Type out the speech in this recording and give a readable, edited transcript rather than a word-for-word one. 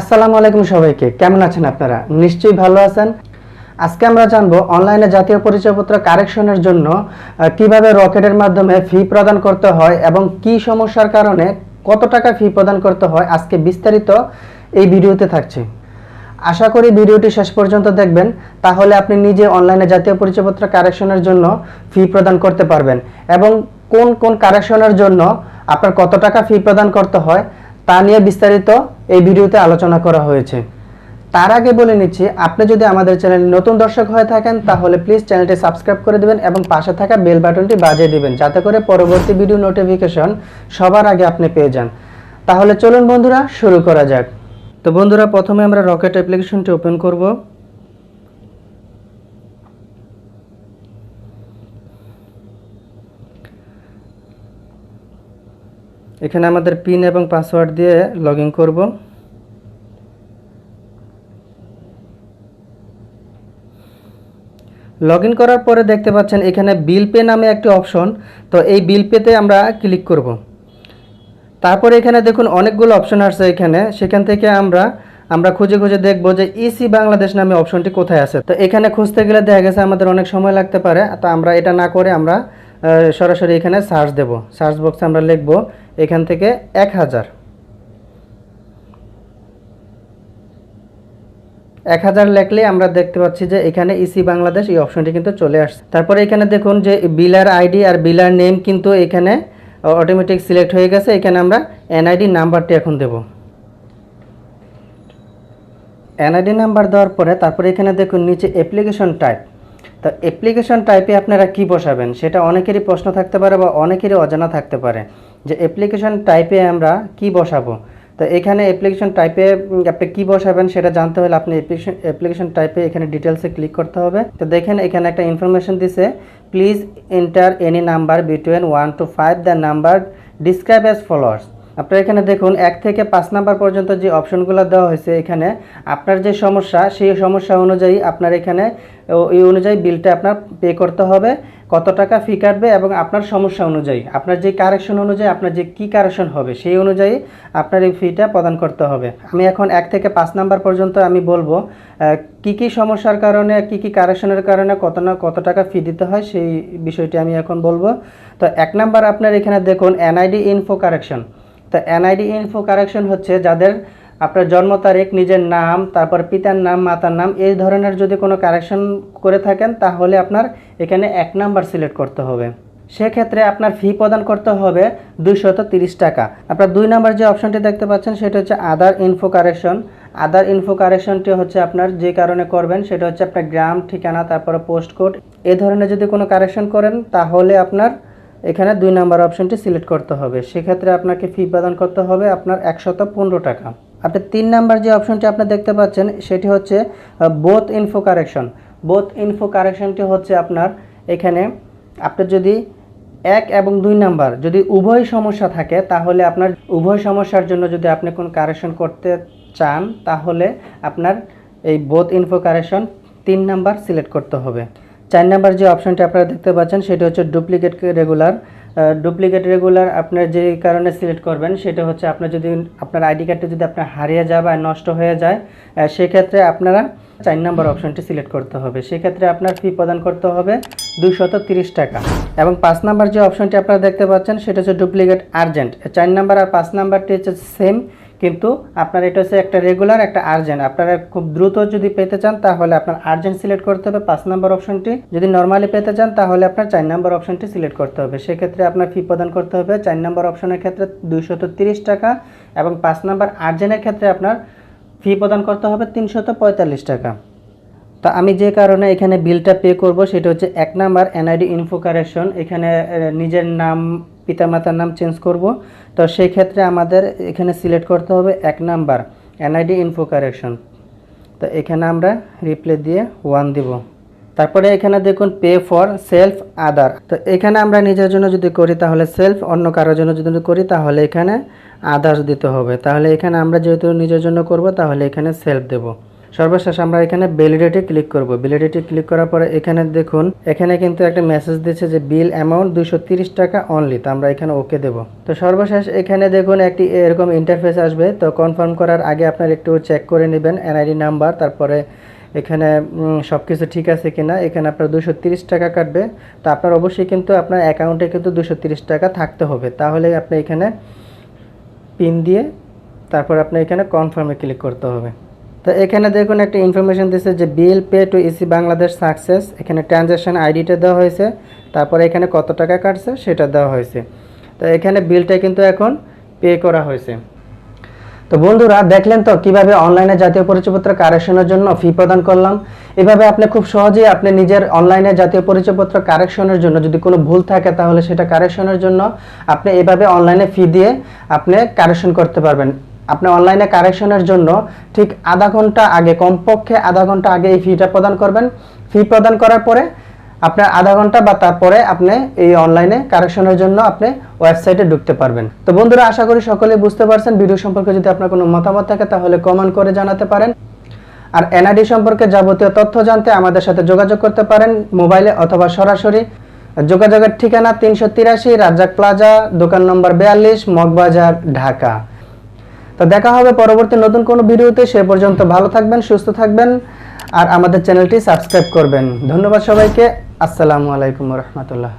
আসসালামু আলাইকুম সবাইকে, কেমন আছেন আপনারা? নিশ্চয়ই ভালো আছেন। আজকে আমরা জানবো অনলাইনে জাতীয় পরিচয়পত্র কারেকশনের জন্য কিভাবে রকেটের মাধ্যমে ফি প্রদান করতে হয় এবং কি সমস্যার কারণে কত টাকা ফি প্রদান করতে হয়। আজকে বিস্তারিত এই ভিডিওতে থাকছে। আশা করি ভিডিওটি শেষ পর্যন্ত দেখবেন, তাহলে আপনি নিজে অনলাইনে জাতীয় পরিচয়পত্র কারেকশনের জন্য ফি প্রদান করতে পারবেন এবং কোন কোন কারেকশনের জন্য আপনার কত টাকা ফি প্রদান করতে হয় তা নিয়ে বিস্তারিত এই ভিডিওতে আলোচনা করা হয়েছে। তার আগে বলে নিচ্ছি, আপনি যদি আমাদের চ্যানেলে নতুন দর্শক হয়ে থাকেন তাহলে প্লিজ চ্যানেলটি সাবস্ক্রাইব করে দিবেন এবং পাশে থাকা বেল বাটনটি বাজিয়ে দিবেন, যাতে করে পরবর্তী ভিডিও নোটিফিকেশন সবার আগে আপনি পেয়ে যান। তাহলে চলুন বন্ধুরা, শুরু করা যাক। তো বন্ধুরা, প্রথমে আমরা রকেট অ্যাপ্লিকেশনটি ওপেন করব। এখানে আমাদের পিন এবং পাসওয়ার্ড দিয়ে লগ ইন করব। লগ ইন করার পরে দেখতে পাচ্ছেন এখানে বিল পে নামে একটি অপশন, তো এই বিল পেতে আমরা ক্লিক করব। তারপরে এখানে দেখুন অনেকগুলো অপশন আসছে এখানে, সেখান থেকে আমরা খুঁজে খুঁজে দেখব যে ইসি বাংলাদেশ নামে অপশনটি কোথায় আছে। তো এখানে খুঁজতে গেলে দেখা গেছে আমাদের অনেক সময় লাগতে পারে, তো আমরা এটা না করে আমরা সরাসরি এখানে সার্চ দেব। সার্চ বক্সে আমরা লিখব এখান থেকে 1000 লেখলে আমরা দেখতে পাচ্ছি যে এখানে ইসি বাংলাদেশ এই অপশনটি কিন্তু চলে আসছে। তারপরে এখানে দেখুন যে বিলার আইডি আর বিলার নেম কিন্তু এখানে অটোমেটিক সিলেক্ট হয়ে গেছে। এখানে আমরা এনআইডি নাম্বারটি এখন দেব। এনআইডি নাম্বার দেওয়ার পরে তারপরে এখানে দেখুন নিচে অ্যাপ্লিকেশন টাইপ। তো অ্যাপ্লিকেশন টাইপে আপনারা কি বসাবেন সেটা অনেকেরই প্রশ্ন থাকতে পারে বা অনেকেরই অজানা থাকতে পারে যে অ্যাপ্লিকেশন টাইপে আমরা কি বসাবো। তো এখানে অ্যাপ্লিকেশন টাইপে আপনি কী বসাবেন সেটা জানতে হলে আপনি অ্যাপ্লিকেশন টাইপে এখানে ডিটেলসে ক্লিক করতে হবে। তো দেখেন এখানে একটা ইনফরমেশন দিছে, please enter any number between 1 to 5, the number describe as followers. আপনার এখানে দেখুন 1 থেকে 5 নাম্বার পর্যন্ত যে অপশনগুলো দেওয়া হয়েছে, এখানে আপনার যে সমস্যা সেই সমস্যা অনুযায়ী আপনার এখানে এই অনুযায়ী বিলটা আপনার পে করতে হবে, কত টাকা ফি কাটবে এবং আপনার সমস্যা অনুযায়ী আপনার যে কারেকশন অনুযায়ী আপনার যে কী কারেকশন হবে সেই অনুযায়ী আপনার এই ফিটা প্রদান করতে হবে। আমি এখন 1 থেকে 5 নাম্বার পর্যন্ত আমি বলবো কি সমস্যার কারণে কি কারেকশনের কারণে কত টাকা ফি দিতে হয় সেই বিষয়টি আমি এখন বলবো। তো 1 নাম্বার আপনার এখানে দেখুন এনআইডি ইনফো কারেকশন। তো এনআইডি ইনফো কারেকশন হচ্ছে যাদের আপনার জন্ম তারিখ, নিজের নাম, তারপর পিতার নাম, মাতার নাম, এই ধরনের যদি কোনো কারেকশন করে থাকেন তাহলে আপনার এখানে 1 নাম্বার সিলেক্ট করতে হবে। সেক্ষেত্রে আপনার ফি প্রদান করতে হবে 230 টাকা। আপনার 2 নাম্বার যে অপশনটি দেখতে পাচ্ছেন সেটা হচ্ছে other info correction. Other info কারেকশনটি হচ্ছে আপনার যে কারণে করবেন সেটা হচ্ছে আপনার গ্রাম, ঠিকানা, তারপরে পোস্ট কোড, এই ধরনের যদি কোনো কারেকশন করেন তাহলে আপনার এখানে 2 নাম্বার অপশনটি সিলেক্ট করতে হবে। সেক্ষেত্রে আপনাকে ফি প্রদান করতে হবে আপনার 115 টাকা। আপনি 3 নাম্বার যে অপশনটি আপনি দেখতে পাচ্ছেন সেটি হচ্ছে both info correction. Both info কারেকশনটি হচ্ছে আপনার এখানে আপনার যদি 1 এবং 2 নাম্বার যদি উভয় সমস্যা থাকে তাহলে আপনার উভয় সমস্যার জন্য যদি আপনি কোনো কারেকশন করতে চান তাহলে আপনার এই both info correction 3 number select করতে হবে। 4 নাম্বার যে অপশনটি আপনারা দেখতে পাচ্ছেন সেটা হচ্ছে ডুপ্লিকেট রেগুলার। ডুপ্লিকেট রেগুলার আপনার যে কারণে সিলেক্ট করবেন সেটা হচ্ছে আপনার যদি আপনার আইডি কার্ডটি যদি আপনার হারিয়ে যায় বা নষ্ট হয়ে যায় সেক্ষেত্রে আপনারা 4 নাম্বার অপশনটি সিলেক্ট করতে হবে। সেক্ষেত্রে আপনার ফি প্রদান করতে হবে 230 টাকা। এবং 5 নাম্বার যে অপশনটি আপনারা দেখতে পাচ্ছেন সেটা হচ্ছে ডুপ্লিকেট আর্জেন্ট। 4 নাম্বার আর 5 নাম্বারটি হচ্ছে সেম, কিন্তু আপনার এটা হচ্ছে একটা রেগুলার একটা আর্জেন্ট। আপনারা খুব দ্রুত যদি পেতে চান তাহলে আপনার আর্জেন্ট সিলেক্ট করতে হবে 5 নাম্বার অপশনটি, যদি নর্মালি পেতে চান তাহলে আপনার 4 নাম্বার অপশনটি সিলেক্ট করতে হবে। সেক্ষেত্রে আপনার ফি প্রদান করতে হবে 4 নাম্বার অপশনের ক্ষেত্রে 230 টাকা এবং 5 নাম্বার আর্জেন্টের ক্ষেত্রে আপনার ফি প্রদান করতে হবে 345 টাকা। তো আমি যে কারণে এখানে বিলটা পে করব সেটা হচ্ছে 1 নাম্বার এনআইডি ইনফো কারেকশন। এখানে নিজের নাম, পিতামাতার নাম চেঞ্জ করব, তো সেই ক্ষেত্রে আমাদের এখানে সিলেক্ট করতে হবে 1 নাম্বার এনআইডি ইনফো কারেকশন। তো এখানে আমরা রিপ্লে দিয়ে 1 দিব। তারপরে এখানে দেখুন পে ফর সেলফ আদার। তো এখানে আমরা নিজের জন্য যদি করি তাহলে সেলফ, অন্য কারোর জন্য যদি করি তাহলে এখানে আদার্স দিতে হবে। তাহলে এখানে আমরা যেহেতু নিজের জন্য করব তাহলে এখানে সেলফ দেব। সর্বশেষ আমরা এখানে ভ্যালিডিটি ক্লিক করব। ভ্যালিডিটি ক্লিক করার পরে এখানে দেখুন, এখানে কিন্তু একটা মেসেজ দিচ্ছে যে বিল অ্যামাউন্ট 230 টাকা অনলি। তো আমরা এখানে ওকে দেব। তো সর্বশেষ এখানে দেখুন একটি এরকম ইন্টারফেস আসবে। তো কনফার্ম করার আগে আপনার একটু চেক করে নেবেন এনআইডি নাম্বার, তারপরে এখানে সব কিছু ঠিক আছে কিনা। এখানে আপনার 230 টাকা কাটবে। তো আপনার অবশ্যই কিন্তু আপনার অ্যাকাউন্টে কিন্তু 230 টাকা থাকতে হবে, তাহলে আপনি এখানে পিন দিয়ে তারপর আপনি এখানে কনফার্মে ক্লিক করতে হবে। তো এখানে দেখুন একটা ইনফরমেশন দিচ্ছে যে bill pay to EC Bangladesh success. এখানে ট্রানজ্যাকশন আইডিটা দেওয়া হয়েছে, তারপরে এখানে কত টাকা কাটছে সেটা দেওয়া হয়েছে। তো এখানে বিলটা কিন্তু এখন পে করা হয়েছে। তো বন্ধুরা দেখলেন তো কিভাবে অনলাইনে জাতীয় পরিচয়পত্র কারেকশনের জন্য ফি প্রদান করলাম। এভাবে আপনি খুব সহজেই আপনি নিজের অনলাইনে জাতীয় পরিচয়পত্র কারেকশনের জন্য যদি কোনো ভুল থাকে তাহলে সেটা কারেকশনের জন্য আপনি এভাবে অনলাইনে ফি দিয়ে আপনি কারেকশন করতে পারবেন। আপনি অনলাইনে কারেকশনের জন্য ঠিক আধা ঘন্টা আগে, কমপক্ষে আধা ঘন্টা আগে এই ফিটা প্রদান করবেন। ফি প্রদান করার পরে আপনার আধা ঘন্টা বা তারপরে আপনি এই অনলাইনে কারেকশনের জন্য আপনি ওয়েবসাইটে ঢুকতে পারবেন। তো বন্ধুরা আশা করি সকলেই বুঝতে পারছেন। ভিডিও সম্পর্কে যদি আপনার কোনো মতামত থাকে তাহলে কমেন্ট করে জানাতে পারেন। আর এনআইডি সম্পর্কে যাবতীয় তথ্য জানতে আমাদের সাথে যোগাযোগ করতে পারেন মোবাইলে অথবা সরাসরি। যোগাযোগের ঠিকানা 383 রাজ্জাক প্লাজা, দোকান নম্বর 42, মগবাজার, ঢাকা। তো দেখা হবে পরবর্তী নতুন কোনো ভিডিওতে। সে পর্যন্ত ভালো থাকবেন, সুস্থ থাকবেন আর আমাদের চ্যানেলটি সাবস্ক্রাইব করবেন। ধন্যবাদ সবাইকে। আসসালামু আলাইকুম ওয়া রাহমাতুল্লাহ।